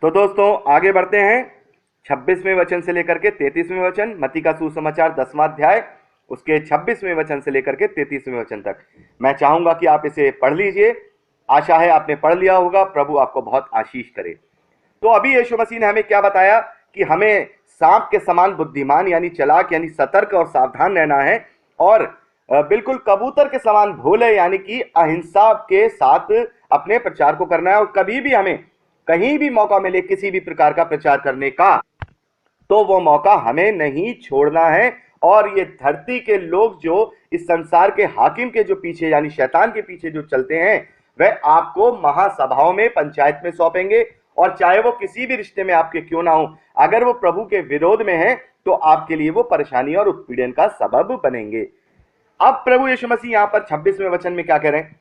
तो दोस्तों आगे बढ़ते हैं 26वें वचन से लेकर के 33वें वचन, मत्ती का सुसमाचार 10वां अध्याय उसके 26वें वचन से लेकर के 33वें वचन तक। मैं चाहूंगा कि आप इसे पढ़ लीजिए। आशा है आपने पढ़ लिया होगा। प्रभु आपको बहुत आशीष करे। तो अभी यीशु मसीह ने हमें क्या बताया कि हमें सांप के समान बुद्धिमान यानी चालाक यानी सतर्क और सावधान रहना है, और बिल्कुल कबूतर के समान भोले यानी कि अहिंसा के साथ अपने प्रचार को करना है। और कभी भी हमें कहीं भी मौका मिले किसी भी प्रकार का प्रचार करने का, तो वो मौका हमें नहीं छोड़ना है। और ये धरती के लोग जो इस संसार के हाकिम के जो पीछे यानी शैतान के पीछे जो चलते हैं, वह आपको महासभाओं में पंचायत में सौंपेंगे। और चाहे वो किसी भी रिश्ते में आपके क्यों ना हो, अगर वो प्रभु के विरोध में है तो आपके लिए वो परेशानी और उत्पीड़न का सबब बनेंगे। अब प्रभु यीशु मसीह यहां पर 26वें वचन में क्या कह रहे हैं?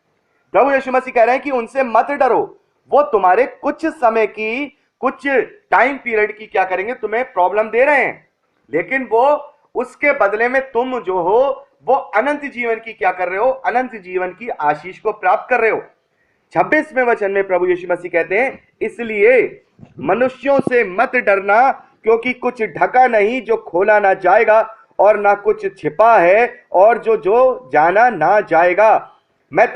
प्रभु यीशु मसीह कह रहे हैं कि उनसे मत डरो। वो तुम्हारे कुछ समय की, कुछ टाइम पीरियड की क्या करेंगे, तुम्हें प्रॉब्लम दे रहे हैं, लेकिन वो उसके बदले में तुम जो हो वो अनंत जीवन की क्या कर रहे हो? अनंत जीवन की आशीष को प्राप्त कर रहे हो। 26वें वचन में प्रभु यीशु मसीह कहते हैं, इसलिए मनुष्यों से मत डरना, क्योंकि कुछ ढका नहीं जो खोला ना जाएगा, और ना कुछ छिपा है और जो जो जाना ना जाएगा। मैं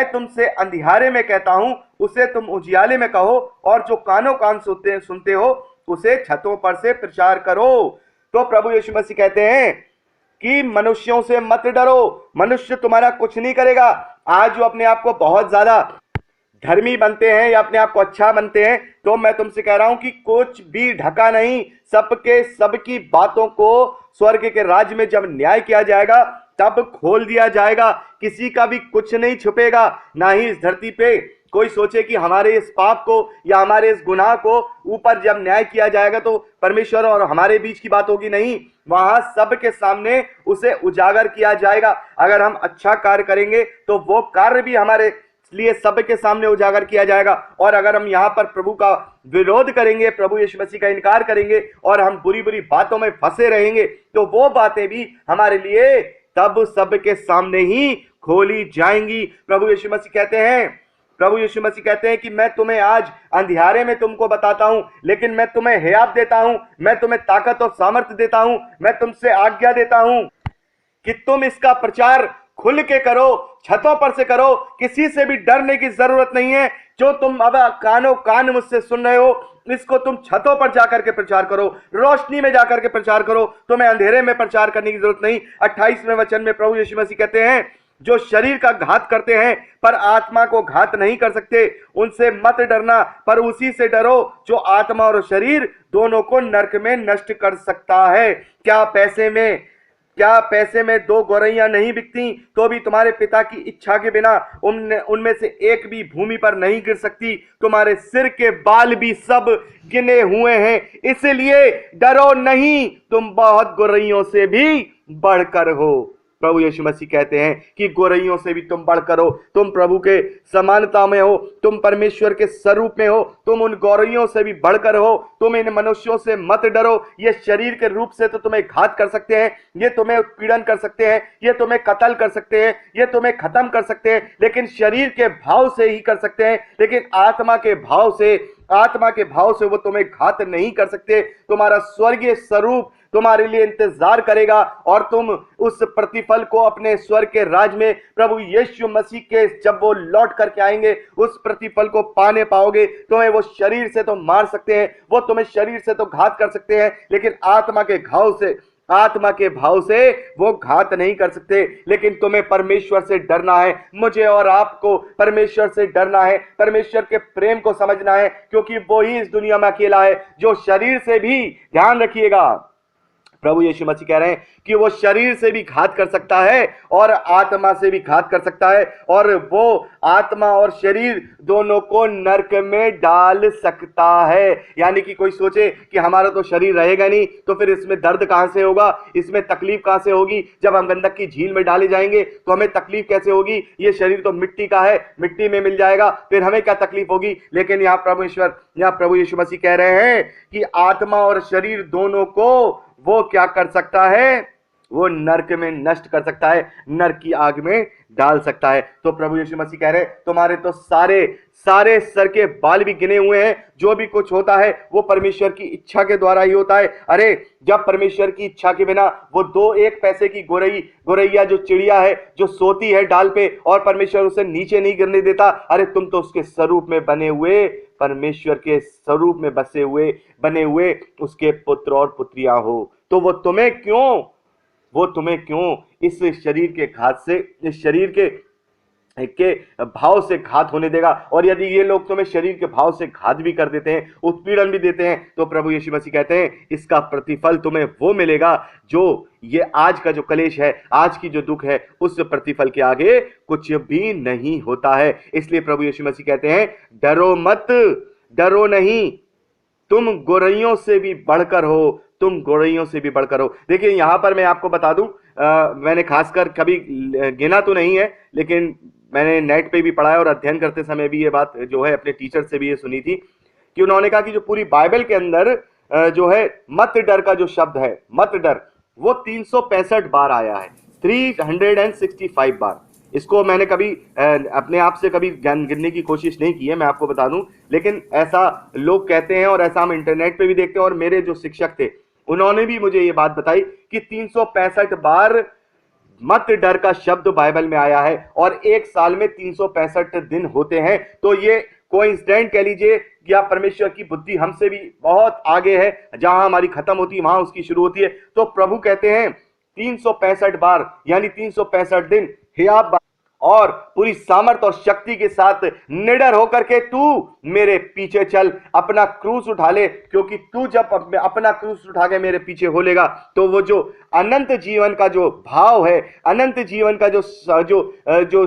तुमसे अंधियारे में कहता हूं, उसे तुम उजियाले में कहो, और जो कानों कान सुनते हो उसे छतों पर से प्रचार करो। तो प्रभु यीशु मसीह कहते हैं कि मनुष्यों से मत डरो। मनुष्य तुम्हारा कुछ नहीं करेगा। आज जो अपने आप को बहुत ज्यादा धर्मी बनते हैं या अपने आप को अच्छा बनते हैं, तो मैं तुमसे कह रहा हूं कि कुछ भी ढका नहीं। सबके सबकी बातों को स्वर्ग के राज्य में जब न्याय किया जाएगा तब खोल दिया जाएगा। किसी का भी कुछ नहीं छुपेगा। ना ही इस धरती पे कोई सोचे कि हमारे इस पाप को या हमारे इस गुनाह को ऊपर जब न्याय किया जाएगा तो परमेश्वर और हमारे बीच की बात होगी। नहीं, वहां सबके सामने उसे उजागर किया जाएगा। अगर हम अच्छा कार्य करेंगे तो वो कार्य भी हमारे लिए सबके सामने उजागर किया जाएगा। और अगर हम यहाँ पर प्रभु का विरोध करेंगे, प्रभु यीशु मसीह का इनकार करेंगे और हम बुरी बुरी बातों में फंसे रहेंगे, तो वो बातें भी हमारे लिए तब सबके सामने ही खोली जाएंगी। प्रभु यीशु मसीह कहते हैं कि मैं तुम्हें आज अंधियारे में तुमको बताता हूं, लेकिन मैं तुम्हें हियाव देता हूं, मैं तुम्हें ताकत और सामर्थ्य देता हूं, मैं तुमसे आज्ञा देता हूं कि तुम इसका प्रचार खुल के करो, छतों पर से करो। किसी से भी डरने की जरूरत नहीं है। जो तुम अब कानों कान मुझसे सुन रहे हो, इसको तुम छतों पर जाकर के प्रचार करो, रोशनी में जाकर के प्रचार करो। तुम्हें अंधेरे में प्रचार करने की जरूरत नहीं। 28वें वचन में प्रभु यीशु मसीह कहते हैं, जो शरीर का घात करते हैं पर आत्मा को घात नहीं कर सकते, उनसे मत डरना, पर उसी से डरो जो आत्मा और शरीर दोनों को नरक में नष्ट कर सकता है। क्या पैसे में दो गौरैया नहीं बिकती, तो भी तुम्हारे पिता की इच्छा के बिना उनमें से एक भी भूमि पर नहीं गिर सकती। तुम्हारे सिर के बाल भी सब गिने हुए हैं, इसलिए डरो नहीं, तुम बहुत गौरैयों से भी बढ़कर हो। प्रभु यीशु मसीह कहते हैं कि गौरैयों से भी तुम बढ़कर हो। तुम प्रभु के समानता में हो, तुम परमेश्वर के स्वरूप में हो, तुम उन गौरैयों से भी बढ़कर हो। तुम इन मनुष्यों से मत डरो। ये शरीर के रूप से तो तुम्हें घात कर सकते हैं, ये तुम्हें उत्पीड़न कर सकते हैं, ये तुम्हें कत्ल कर सकते हैं, ये तुम्हें खत्म कर सकते हैं, लेकिन शरीर के भाव से ही कर सकते हैं। लेकिन आत्मा के भाव से वो तुम्हें घात नहीं कर सकते। तुम्हारा स्वर्गीय स्वरूप तुम्हारे लिए इंतजार करेगा, और तुम उस प्रतिफल को अपने स्वर्ग के राज में प्रभु यीशु मसीह के जब वो लौट करके आएंगे, उस प्रतिफल को पाने पाओगे। तुम्हें वो शरीर से तो मार सकते हैं, वो तुम्हें शरीर से तो घात कर सकते हैं, लेकिन आत्मा के भाव से वो घात नहीं कर सकते। लेकिन तुम्हें परमेश्वर से डरना है। मुझे और आपको परमेश्वर से डरना है, परमेश्वर के प्रेम को समझना है, क्योंकि वो ही इस दुनिया में अकेला है जो शरीर से भी, ध्यान रखिएगा, प्रभु यीशु मसीह कह रहे हैं कि वो शरीर से भी घात कर सकता है और आत्मा से भी घात कर सकता है, और वो आत्मा और शरीर दोनों को नरक में डाल सकता है। यानी कि कोई सोचे कि हमारा तो शरीर रहेगा नहीं, तो फिर इसमें दर्द कहां से होगा, इसमें तकलीफ कहां से होगी? जब हम गंधक की झील में डाले जाएंगे तो हमें तकलीफ कैसे होगी? ये शरीर तो मिट्टी का है, मिट्टी में मिल जाएगा, फिर हमें क्या तकलीफ होगी? लेकिन यहाँ प्रभु यीशु मसीह कह रहे हैं कि आत्मा और शरीर दोनों को वो क्या कर सकता है? वो नरक में नष्ट कर सकता है, नरक की आग में डाल सकता है। तो प्रभु यीशु मसीह कह रहे तुम्हारे तो सारे सारे सर के बाल भी गिने हुए हैं। जो भी कुछ होता है वो परमेश्वर की इच्छा के द्वारा ही होता है। अरे जब परमेश्वर की इच्छा के बिना वो 2-1 पैसे की गोरैया जो चिड़िया है जो सोती है डाल पे और परमेश्वर उसे नीचे नहीं गिरने देता, अरे तुम तो उसके स्वरूप में बने हुए, परमेश्वर के स्वरूप में बने हुए उसके पुत्र और पुत्रियां हो। तो वो तुम्हें क्यों इस शरीर के घात से, इस शरीर के भाव से घात होने देगा। और यदि ये लोग तुम्हें शरीर के भाव से घात भी कर देते हैं, उत्पीड़न भी देते हैं, तो प्रभु यीशु मसीह कहते हैं इसका प्रतिफल तुम्हें वो मिलेगा जो ये आज का जो क्लेश है, आज की जो दुख है, उस प्रतिफल के आगे कुछ भी नहीं होता है। इसलिए प्रभु यीशु मसीह कहते हैं डरो मत, डरो नहीं, तुम गोरैयों से भी बढ़कर हो, तुम गोरैयों से भी बढ़कर हो। देखिए यहां पर मैं आपको बता दूं, मैंने खासकर कभी गिना तो नहीं है, लेकिन मैंने नेट पे भी पढ़ा है और अध्ययन करते समय भी ये बात जो है अपने टीचर से भी ये सुनी थी कि उन्होंने कहा कि जो पूरी बाइबल के अंदर जो है मत डर का जो शब्द है, मत डर, वो 365 बार आया है, 365 बार। इसको मैंने कभी अपने आप से कभी गिनने की कोशिश नहीं की है, मैं आपको बता दूं, लेकिन ऐसा लोग कहते हैं और ऐसा हम इंटरनेट पे भी देखते हैं। और मेरे जो शिक्षक थे उन्होंने भी मुझे ये बात बताई कि 365 बार मत डर का शब्द बाइबल में आया है और एक साल में 365 दिन होते हैं। तो ये कोइंसिडेंट कह लीजिए या परमेश्वर की बुद्धि हमसे भी बहुत आगे है, जहां हमारी खत्म होती है वहां उसकी शुरू होती है। तो प्रभु कहते हैं 365 बार यानी 365 दिन हे आप और पूरी सामर्थ और शक्ति के साथ निडर होकर के तू मेरे पीछे चल, अपना क्रूस उठा ले, क्योंकि तू जब अपना क्रूस उठा के मेरे पीछे हो लेगा तो वो जो अनंत जीवन का जो भाव है, अनंत जीवन का जो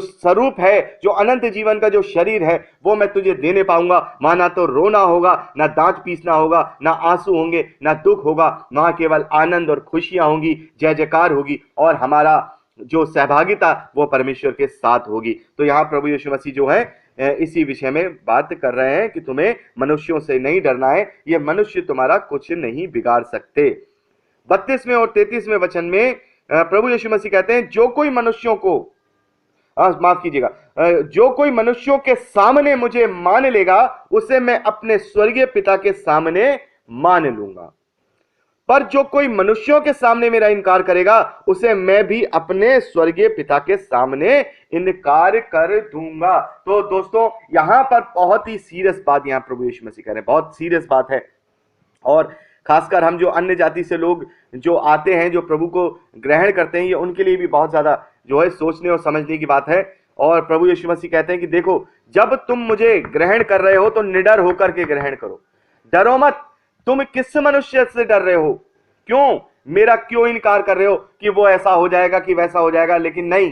स्वरूप है, जो अनंत जीवन का जो शरीर है, वो मैं तुझे देने पाऊंगा। वहां ना तो रोना होगा, ना दांत पीसना होगा, ना आंसू होंगे, ना दुख होगा, वहां केवल आनंद और खुशियां होंगी, जय जयकार होगी और हमारा जो सहभागिता वो परमेश्वर के साथ होगी। तो यहां प्रभु यीशु मसीह जो है इसी विषय में बात कर रहे हैं कि तुम्हें मनुष्यों से नहीं डरना है, ये मनुष्य तुम्हारा कुछ नहीं बिगाड़ सकते। 32वें और 33वें वचन में प्रभु यीशु मसीह कहते हैं जो कोई मनुष्यों को माफ कीजिएगा, जो कोई मनुष्यों के सामने मुझे मान लेगा उसे मैं अपने स्वर्गीय पिता के सामने मान लूंगा, पर जो कोई मनुष्यों के सामने मेरा इनकार करेगा उसे मैं भी अपने स्वर्गीय पिता के सामने इनकार कर दूंगा। तो दोस्तों यहां पर बहुत ही सीरियस बात यहां प्रभु यीशु मसीह कह रहे हैं, बहुत सीरियस बात है। और खासकर हम जो अन्य जाति से लोग जो आते हैं, जो प्रभु को ग्रहण करते हैं, ये उनके लिए भी बहुत ज्यादा जो है सोचने और समझने की बात है। और प्रभु यीशु मसीह कहते हैं कि देखो जब तुम मुझे ग्रहण कर रहे हो तो निडर होकर के ग्रहण करो, डरो मत। तुम किस मनुष्य से डर रहे हो, क्यों मेरा क्यों इनकार कर रहे हो कि वो ऐसा हो जाएगा कि वैसा हो जाएगा, लेकिन नहीं,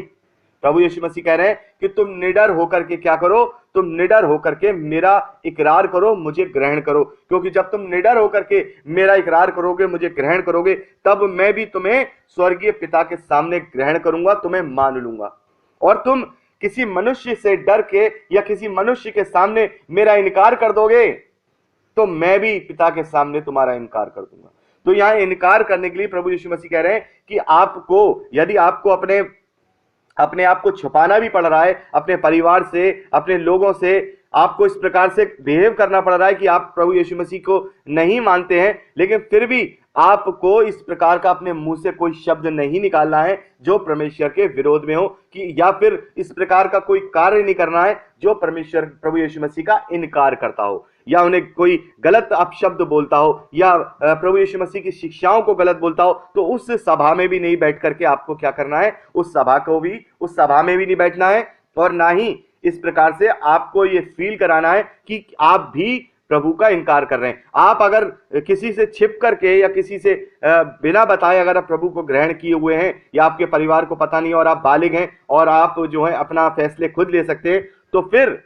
प्रभु यीशु मसीह कह रहे हैं कि तुम निडर होकर के क्या करो, तुम निडर होकर के मेरा इकरार करो, मुझे ग्रहण करो, क्योंकि जब तुम निडर होकर के मेरा इकरार करोगे, मुझे ग्रहण करोगे, तब मैं भी तुम्हें स्वर्गीय पिता के सामने ग्रहण करूंगा, तुम्हें मान लूंगा। और तुम किसी मनुष्य से डर के या किसी मनुष्य के सामने मेरा इनकार कर दोगे तो मैं भी पिता के सामने तुम्हारा इनकार कर दूंगा। तो यहां इनकार करने के लिए प्रभु यीशु मसीह कह रहे हैं कि आपको, यदि आपको अपने आप को छुपाना भी पड़ रहा है अपने परिवार से, अपने लोगों से, आपको इस प्रकार से बिहेव करना पड़ रहा है कि आप प्रभु यीशु मसीह को नहीं मानते हैं, लेकिन फिर भी आपको इस प्रकार का अपने मुंह से कोई शब्द नहीं निकालना है जो परमेश्वर के विरोध में हो, कि या फिर इस प्रकार का कोई कार्य नहीं करना है जो परमेश्वर प्रभु यीशु मसीह का इनकार करता हो, या उन्हें कोई गलत अपशब्द बोलता हो, या प्रभु यीशु मसीह की शिक्षाओं को गलत बोलता हो, तो उस सभा में भी नहीं बैठ करके आपको क्या करना है, उस सभा में भी नहीं बैठना है। और ना ही इस प्रकार से आपको ये फील कराना है कि आप भी प्रभु का इनकार कर रहे हैं। आप अगर किसी से छिप करके या किसी से बिना बताए अगर आप प्रभु को ग्रहण किए हुए हैं, या आपके परिवार को पता नहीं और आप बालिग हैं और आप जो है अपना फैसले खुद ले सकते हैं, तो फिर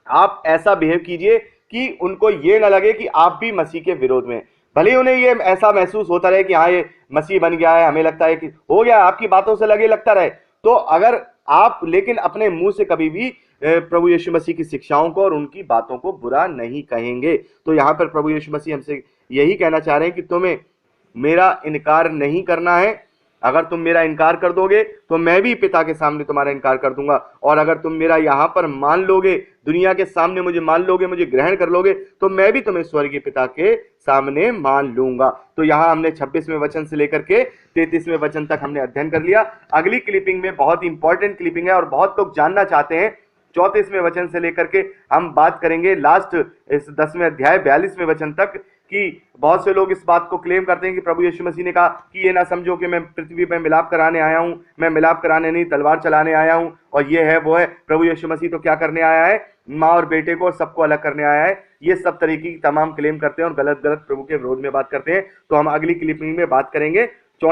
आप ऐसा बिहेव कीजिए कि उनको ये ना लगे कि आप भी मसीह के विरोध में। भले उन्हें ये ऐसा महसूस होता रहे कि हाँ ये मसीह बन गया है, हमें लगता है कि हो गया, आपकी बातों से लगे लगता रहे, तो अगर आप लेकिन अपने मुंह से कभी भी प्रभु यीशु मसीह की शिक्षाओं को और उनकी बातों को बुरा नहीं कहेंगे। तो यहां पर प्रभु यीशु मसीह हमसे यही कहना चाह रहे हैं कि तुम्हें मेरा इनकार नहीं करना है, अगर तुम मेरा इनकार कर दोगे तो मैं भी पिता के सामने तुम्हारा इनकार कर दूंगा, और अगर तुम मेरा यहां पर मान लोगे, दुनिया के सामने मुझे मान लोगे, मुझे ग्रहण कर लोगे, तो मैं भी तुम्हें स्वर्गीय पिता के सामने मान लूंगा। तो यहां हमने 26वें वचन से लेकर के 33वें वचन तक हमने अध्ययन कर लिया। अगली क्लिपिंग में बहुत इंपॉर्टेंट क्लिपिंग है और बहुत लोग जानना चाहते हैं, 34वें वचन से लेकर के हम बात करेंगे लास्ट इस 10वें अध्याय 42वें वचन तक, कि बहुत से लोग इस बात को क्लेम करते हैं कि प्रभु यीशु मसीह ने कहा कि ये ना समझो कि मैं पृथ्वी पर मिलाप कराने आया हूं, मैं मिलाप कराने नहीं तलवार चलाने आया हूं, और ये है वो है। प्रभु यीशु मसीह तो क्या करने आया है? माँ और बेटे को सबको अलग करने आया है। ये सब तरीके की तमाम क्लेम करते हैं और गलत गलत प्रभु के विरोध में बात करते हैं। तो हम अगली क्लिपिंग में बात करेंगे